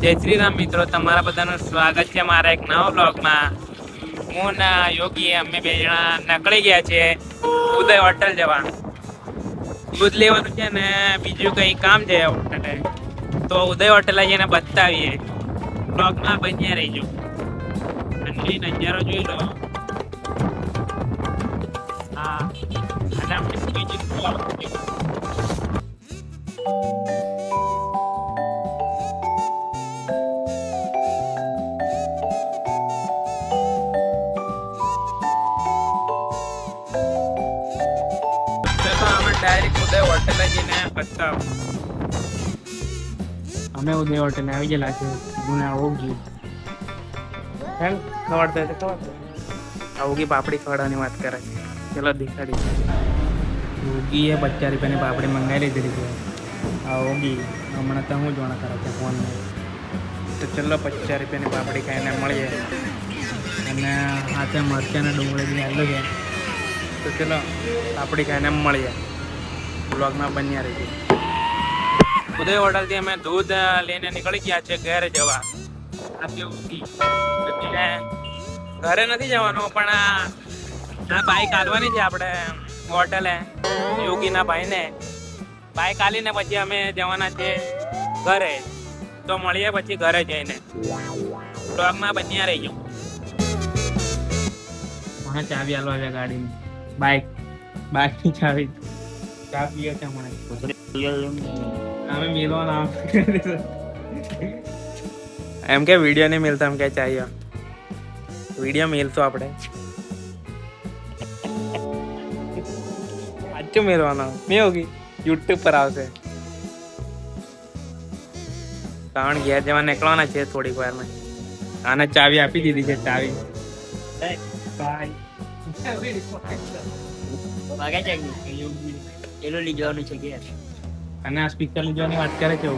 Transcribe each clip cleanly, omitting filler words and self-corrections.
જય શ્રી રામ મિત્રો, તમારા બધાનું સ્વાગત છે મારા એક નવા બ્લોગમાં. હું ના યોગી અમે બે જણા નીકળી ગયા છે ઉદય હોટલ જવા. દૂધ લેવાનું છે ને બીજું કઈ કામ છે હોટલે, તો ઉદય હોટલ જઈને બતાવીએ. બ્લોગમાં બન્યા રહીજો અને નજારો જોઈ લો. હા, અને આપણે બીજું ડાયરેક્ટ ઉદય હોટલ જઈને બતાવ. અમે ઉદય હોટલ આવી ગયેલા છે. હું ઓગી ખવડતા ઓગી પાપડી ખવડાવવાની વાત કરે છે. ચલો દેખાડી. ઓગીએ 50 રૂપિયાની પાપડી મંગાવી લીધી છે. આ ઓગી હમણાં તો હું જોણા કરે છે ફોનમાં. તો ચલો 50 રૂપિયાની પાપડી ખાઈને મળીએ. અને હાથે મરચાં ડુંગળી આવેલું છે. તો ચલો પાપડી ખાઈને મળીએ. બ્લોગમાં બન્યા રહી. ઉદય હોટલથી અમે દૂધ લઈને નીકળી ગયા છે ઘરે જવા. ઘરે નથી જવાનું, પણ આ બાઈક આલવાની છે આપણે હોટલે યોગીના ભાઈને. બાઈક આલીને પછી અમે જવાના છે ઘરે. તો મળીએ પછી ઘરે જઈને. બ્લોગમાં બન્યા રહી ગયો. મને ચાવી આલવા છે ગાડીની. બાઈકની ચાવી. ચા પીએ છે હમણાં. અમે મિલવાના એમ કે વિડીયો નહીં મિલતા, એમ કે ચાહીએ વિડીયો મિલતો આપણે. સાચું મિલવાનો નહીં હોગી, યુટ્યુબ પર આવશે. કારણ ઘેર જવા નીકળવાના છે થોડીક વારમાં. આને ચાવી આપી દીધી છે. ચાવી અને આ સ્પીકર લીધવાની વાત કરે છે.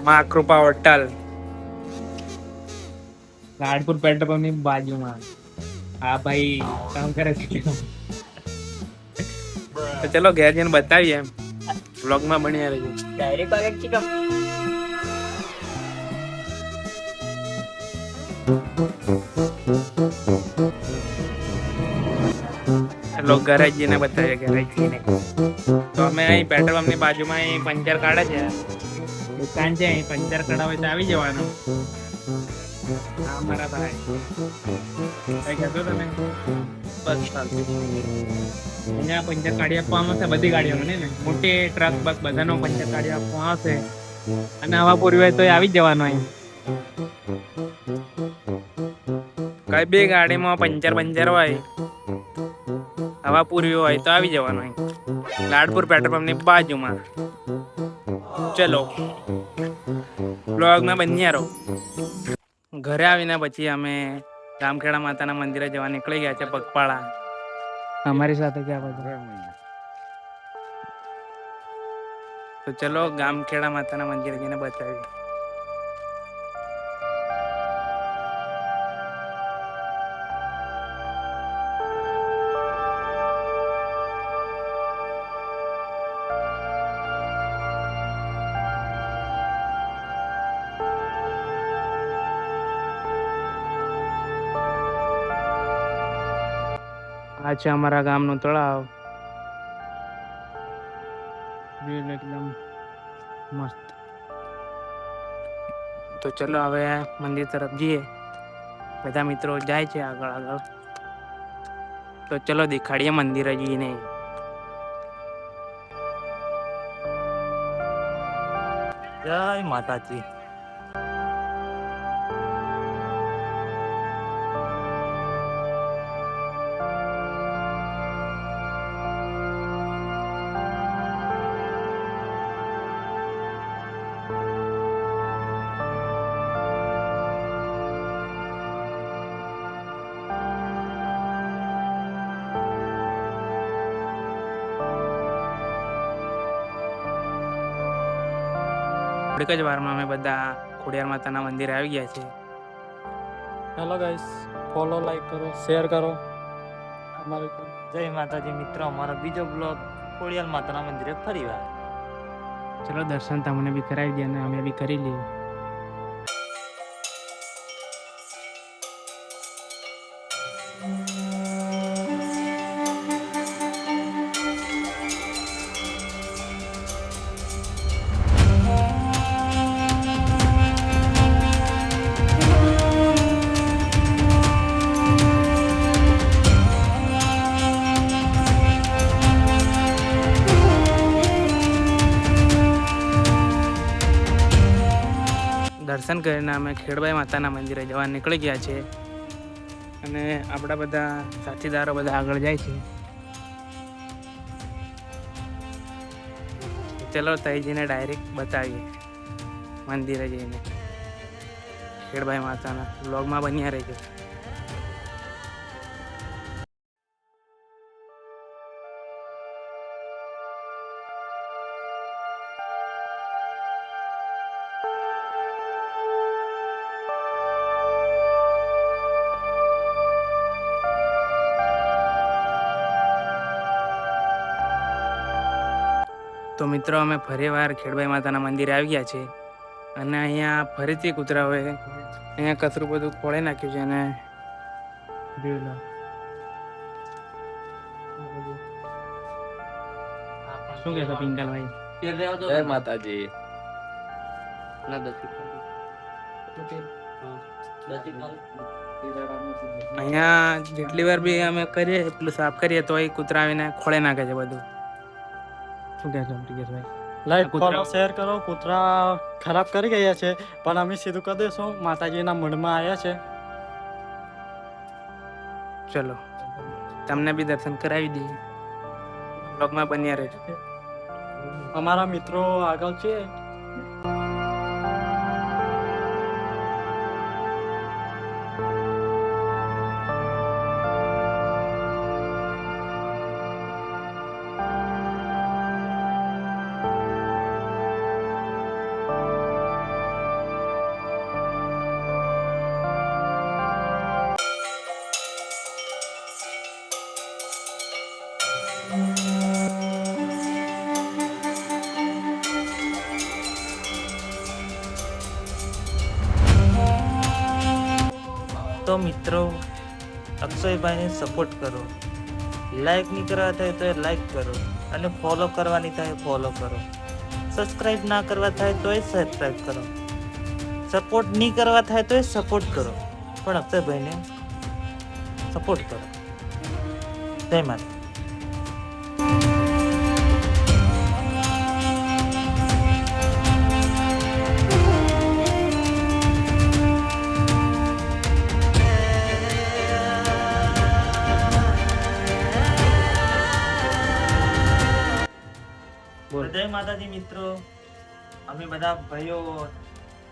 માં કૃપા હોટલ લાડપુર પેટ્રોલ પંપ ની બાજુમાં. હા ભાઈ કામ કરે છે. તો ચલો ઘેર જઈને બતાવીએ. એમ વ્લોગમાં બન્યા રહેજો. લોકો ઘરે જઈને બતાવીએ. ઘરે જઈને તો અમે અહીં પેટ્રોલ પંપ ની બાજુમાં અહીં પંચર કાઢે છે દુકાન છે. અહીં પંચર કઢાવે તો આવી જવાનું. હા મારા ભાઈ કઈ કહેતો તમે? બસ અહીંયા પંચર કાઢી આપવામાં આવશે બધી ગાડીઓને ને. મોટી ટ્રક બસ બધાનો પંચર કાઢી આપવામાં આવશે. અને હવા પૂરી હોય તો આવી જવાનું. અહીં કઈ બી ગાડીમાં પંચર હોય, હવા પૂરી હોય તો આવી જવાનું અહીં લાડપુર પેટ્રોલ પંપ ની બાજુમાં. ચલો બ્લોગમાં બન્યા રહો. ઘરે આવીને પછી અમે ગામખેડા માતાના મંદિરે જવા નીકળી ગયા છે પગપાળા. અમારી સાથે ક્યાં બધું. તો ચલો ગામખેડા માતાના મંદિરે જઈને બતાવીએ. આ છે અમારા ગામનું તળાવ. એકદમ મસ્ત. તો ચલો હવે મંદિર તરફ જઈએ. બધા મિત્રો જાય છે આગળ. તો ચલો દેખાડીએ મંદિરે જઈને. જય માતાજી. થોડીક જ વારમાં અમે બધા ખોડિયાર માતાના મંદિરે આવી ગયા છે. હેલો ગાઈસ, ફોલો, લાઈક કરો, શેર કરો. જય માતાજી મિત્રો, અમારો બીજો બ્લોગ ખોડિયાર માતાના મંદિરે ફરીવાર. ચલો દર્શન તમને બી કરાવી દઈએ અને અમે બી કરી લઈએ. દર્શન કરીને અમે ખેડબાઈ માતાના મંદિરે જવા નીકળી ગયા છે અને આપણા બધા સાથીદારો બધા આગળ જાય છે. ચલો તઈજીને ડાયરેક્ટ બતાવીએ મંદિરે જઈને ખેડબાઈ માતાના વ્લોગમાં બન્યા રહેજો. તો મિત્રો અમે ફરીવાર ખેડબાઈ માતાના મંદિરે આવી ગયા છે અને અહીંયા ફરીથી કૂતરાઓએ અહીંયા કચરું બધું ખોળી નાખ્યું છે અને જોઈ લો શું કહેશો પિંકલભાઈ? જય માતાજી. અહીંયા જેટલી વાર બી અમે કરીએ એટલું સાફ કરીએ તો એ કૂતરા આવીને ખોળે નાખે છે બધું. શું કહેશો ટિકેશભાઈ? લાઈક ફોલો શેર કરો. કૂતરા ખરાબ કરી ગયા છે પણ અમે સીધું કરી દઈશું. માતાજીના મઢમાં આવ્યા છે. ચલો તમને બી દર્શન કરાવી દઈએ. બ્લોગમાં બન્યા રહેજો. અમારા મિત્રો આગળ છે. તો મિત્રો અક્ષયભાઈને સપોર્ટ કરો. લાઈક નહીં કરવા થાય તો લાઈક કરો અને ફોલો કરવાની થાય ફોલો કરો. સબસ્ક્રાઈબ ના કરવા થાય તોય સબસ્ક્રાઈબ કરો. સપોર્ટ નહીં કરવા થાય તોય સપોર્ટ કરો, પણ અક્ષયભાઈને સપોર્ટ કરો. જય માતા. જય માતાજી મિત્રો. અમે બધા ભાઈઓ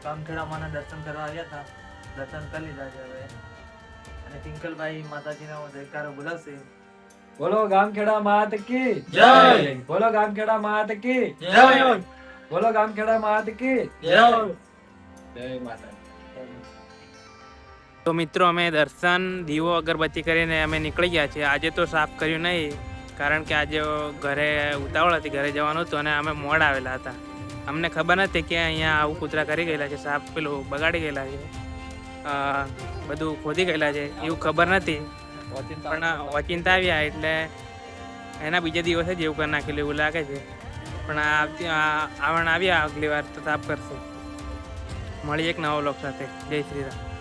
ગામખેડામાંના દર્શન કરવા આવ્યા હતા. દર્શન કરી લીધા છે હવે અને પિંકલભાઈ માતાજીનો જયકારો બોલાવશે. બોલો ગામખેડા માત કી જય. બોલો ગામખેડા માત કી જય. બોલો ગામખેડા માત કી જય. જય માતા. તો મિત્રો અમે દર્શન દીવો અગરબત્તી કરીને અમે નીકળી ગયા છીએ. આજે તો સાફ કર્યું નહીં કારણ કે આજે ઘરે ઉતાવળ હતી, ઘરે જવાનું હતું અને અમે મોડ આવેલા હતા. અમને ખબર નથી કે અહીંયા આવું કૂતરા કરી ગયેલા છે, સાફ પેલું બગાડી ગયેલા છે, બધું ખોદી ગયેલા છે એવું ખબર નથી. પણ ઓચિંતા આવ્યા એટલે એના બીજા દિવસે જ એવું કરી નાખેલું એવું લાગે છે. પણ આવણ આવ્યા આગલી વાર તો સાફ કરશે. મળી એક નવો લોક સાથે. જય શ્રી રામ.